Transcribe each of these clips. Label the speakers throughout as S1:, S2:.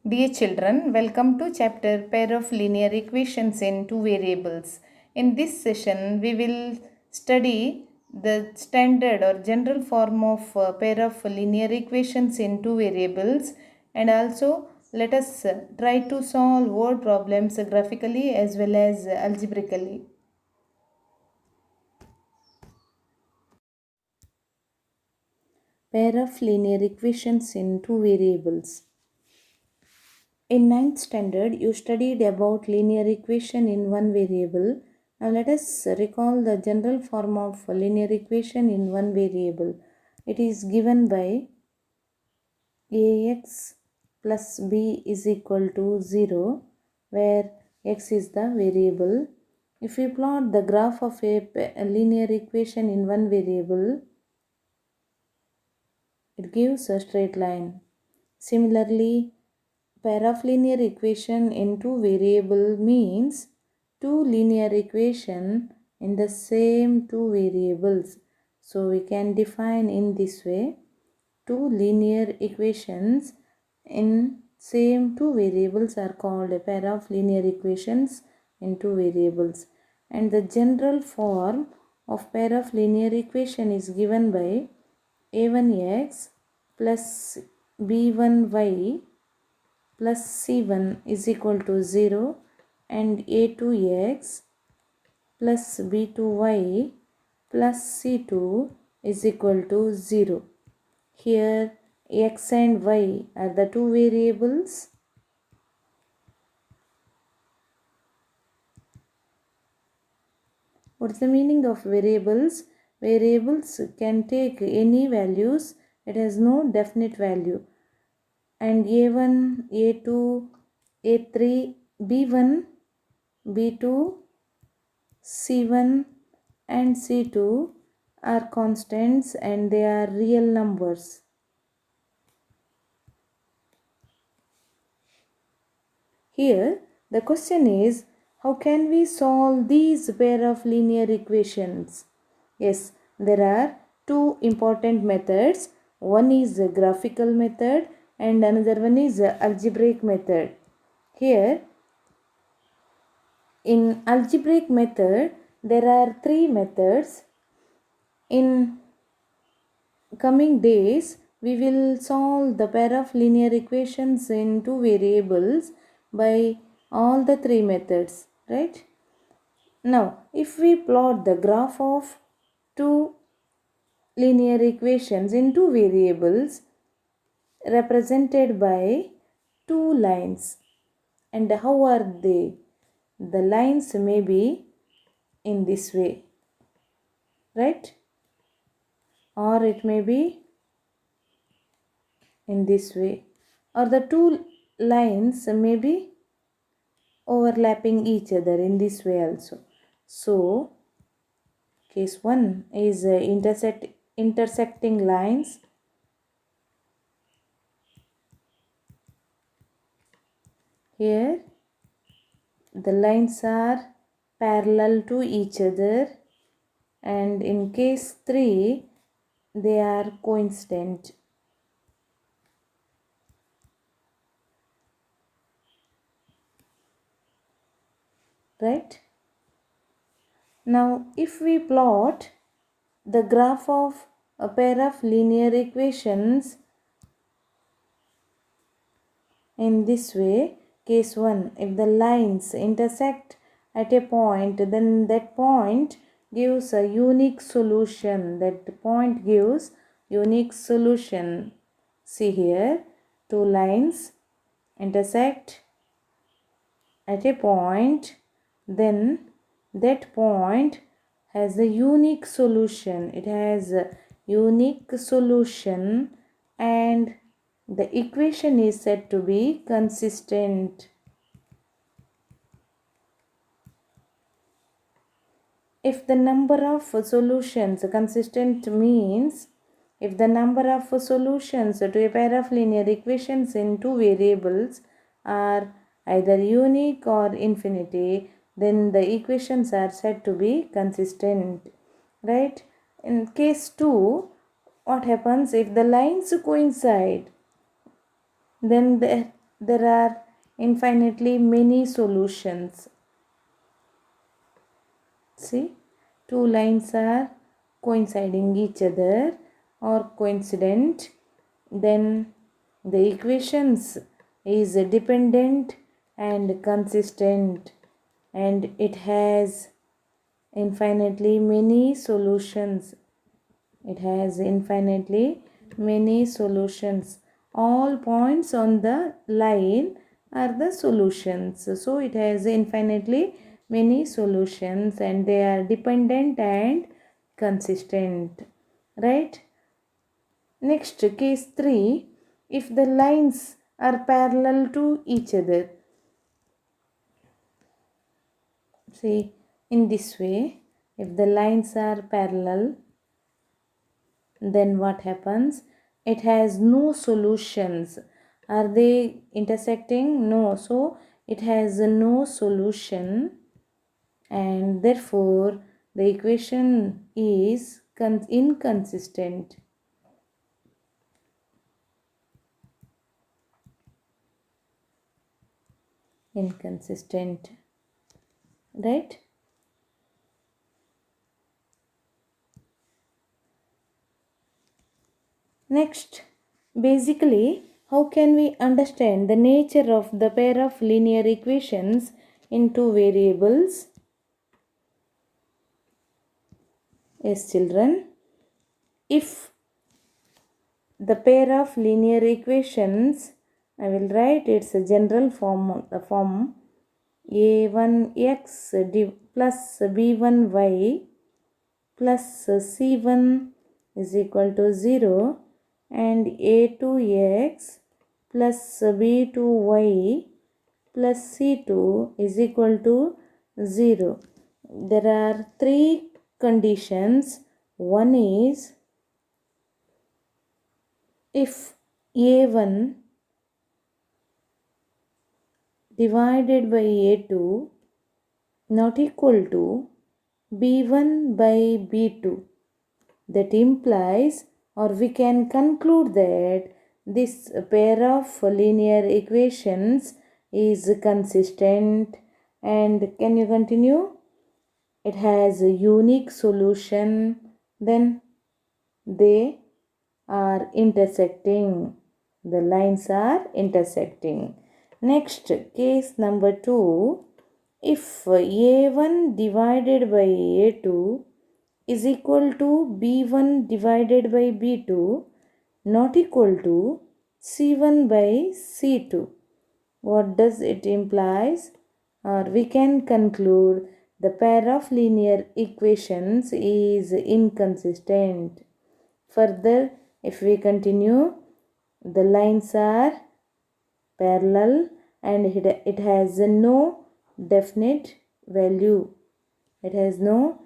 S1: Dear children, welcome to chapter Pair of Linear Equations in Two Variables. In this session, we will study the standard or general form of pair of linear equations in two variables, and also let us try to solve word problems graphically as well as algebraically. Pair of linear equations in two variables. In ninth standard, you studied about linear equation in one variable. Now let us recall the general form of linear equation in one variable. It is given by ax plus b is equal to 0, where x is the variable. If we plot the graph of a linear equation in one variable, it gives a straight line. Similarly, pair of linear equation in two variable means two linear equation in the same two variables. So we can define in this way: two linear equations in same two variables are called a pair of linear equations in two variables. And the general form of pair of linear equation is given by a1x plus b1y plus c1 is equal to 0 and a2x plus b2y plus c2 is equal to 0. Here x and y are the two variables. What is the meaning of variables? Variables can take any values. It has no definite value. And a1, a2, a3, b1, b2, c1 and c2 are constants and they are real numbers. Here the question is, how can we solve these pair of linear equations? Yes, there are two important methods. One is a graphical method and another one is a algebraic method. Here in algebraic method there are three methods. In coming days, we will solve the pair of linear equations in two variables by all the three methods, right? Now, if we plot the graph of two linear equations in two variables represented by two lines, and how are they? The lines may be in this way, right? Or it may be in this way, or the two lines may be overlapping each other in this way also. So case 1 is intersecting lines. Here the lines are parallel to each other, and in case 3 they are coincident. Right? Now if we plot the graph of a pair of linear equations in this way, case 1, if the lines intersect at a point, then that point gives a unique solution. That point gives unique solution. See here, two lines intersect at a point, then that point has a unique solution. It has a unique solution and the equation is said to be consistent. If the number of solutions consistent means if the number of solutions to a pair of linear equations in two variables are either unique or infinity, then the equations are said to be consistent, right? In case 2, what happens if the lines coincide? Then there are infinitely many solutions. See, two lines are coinciding each other or coincident, then the equations is dependent and consistent, and it has infinitely many solutions. It has infinitely many solutions. All points on the line are the solutions. So it has infinitely many solutions and they are dependent and consistent. Right? Next, case 3. If the lines are parallel to each other. See, in this way, if the lines are parallel, then what happens? It has no solutions. Are they intersecting? No. So it has no solution, and therefore the equation is inconsistent. Inconsistent. Right? Next, basically, how can we understand the nature of the pair of linear equations in two variables? Yes, children. If the pair of linear equations, I will write its general form, the form a1x plus b1y plus c1 is equal to 0 and a2x plus b2y plus c2 is equal to 0. There are three conditions. One is if a1 divided by a2 not equal to b1 by b2, that implies, or we can conclude that this pair of linear equations is consistent. And can you continue? It has a unique solution, then they are intersecting. The lines are intersecting. Next, case number 2. If a1 divided by a2 is equal to b1 divided by b2 not equal to c1 by c2, what does it implies? Or we can conclude the pair of linear equations is inconsistent. Further, if we continue, the lines are parallel and it has no definite value. It has no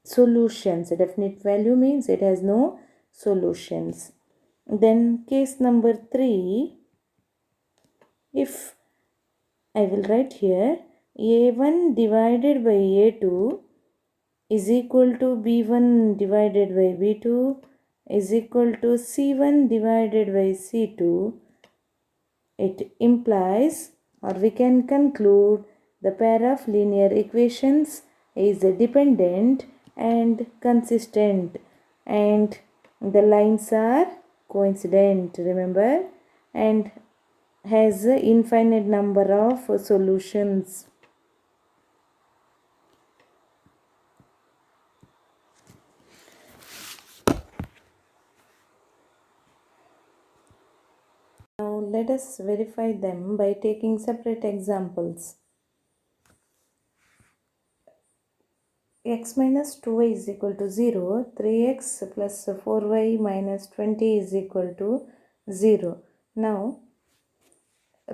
S1: solutions. A definite value means it has no solutions. Then case number 3, if I will write here a1 divided by a2 is equal to b1 divided by b2 is equal to c1 divided by c2, it implies, or we can conclude, the pair of linear equations is dependent and consistent and the lines are coincident, remember, and has an infinite number of solutions. Now let us verify them by taking separate examples. X minus 2y is equal to 0, 3x plus 4y minus 20 is equal to 0. Now,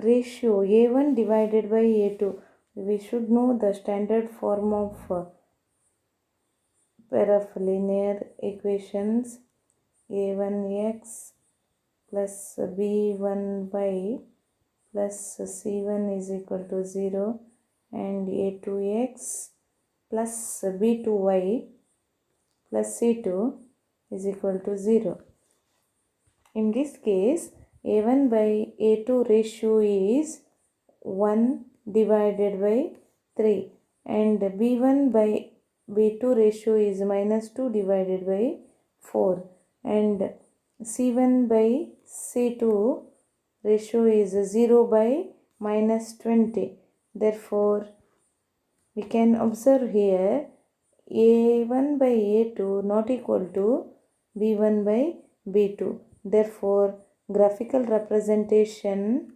S1: ratio a1 divided by a2. We should know the standard form of pair of linear equations. a1x plus b1y plus c1 is equal to 0 and a2x plus b2y plus c2 is equal to 0. In this case, a1 by a2 ratio is 1 divided by 3 and b1 by b2 ratio is minus 2 divided by 4 and c1 by c2 ratio is 0 by minus 20. Therefore, we can observe here a1 by a2 not equal to b1 by b2. Therefore, graphical representation,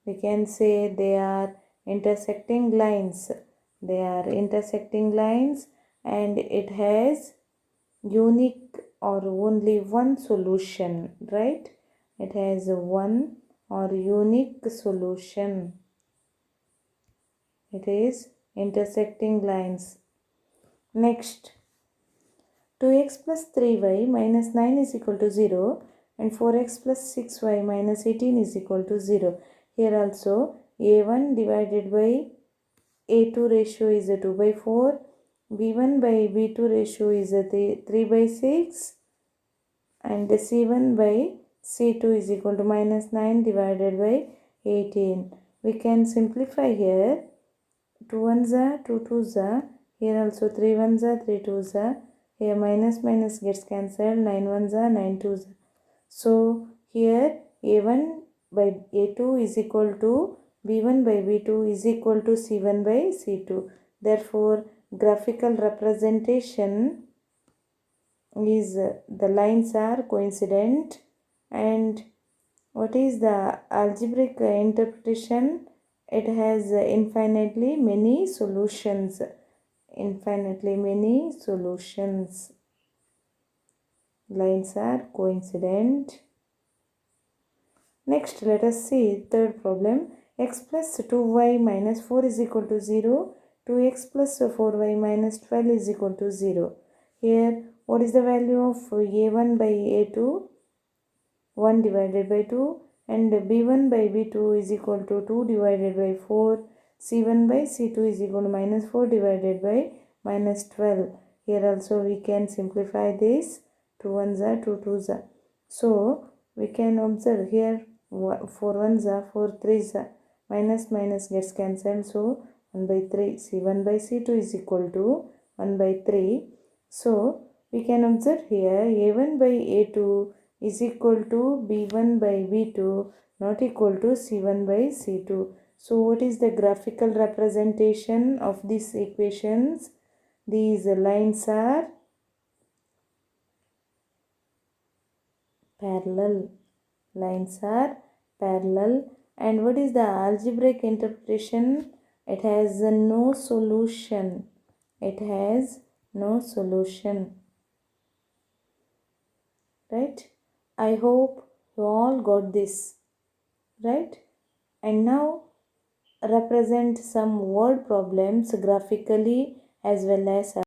S1: we can say they are intersecting lines. They are intersecting lines and it has unique or only one solution, right? It has one or unique solution. It is intersecting lines. Next, 2x plus 3y minus 9 is equal to 0 and 4x plus 6y minus 18 is equal to 0. Here also a1 divided by a2 ratio is a 2 by 4, b1 by b2 ratio is a 3 by 6 and c1 by c2 is equal to minus 9 divided by 18. We can simplify here. 2 ones are 2 twos are, here also 3 ones are 3 twos are, here minus minus gets cancelled, 9 ones are 9 twos are. So here a1 by a2 is equal to b1 by b2 is equal to c1 by c2. Therefore, graphical representation is the lines are coincident. And what is the algebraic interpretation? It has infinitely many solutions. Infinitely many solutions. Lines are coincident. Next, let us see third problem. X plus 2y minus 4 is equal to 0. 2x plus 4y minus 12 is equal to 0. Here, what is the value of a1 by a2? 1 divided by 2 and b1 by b2 is equal to 2 divided by 4. c1 by c2 is equal to minus 4 divided by minus 12. Here also we can simplify this. 2 ones are 2 twos are. So we can observe here 4 ones are 4 threes are. Minus minus gets cancelled. So 1 by 3. c1 by c2 is equal to 1 by 3. So we can observe here a1 by a2 is equal to b1 by b2 not equal to c1 by c2. So what is the graphical representation of these equations? These lines are parallel. Lines are parallel. And what is the algebraic interpretation? It has no solution. It has no solution. Right? I hope you all got this. Right? And now represent some word problems graphically as well as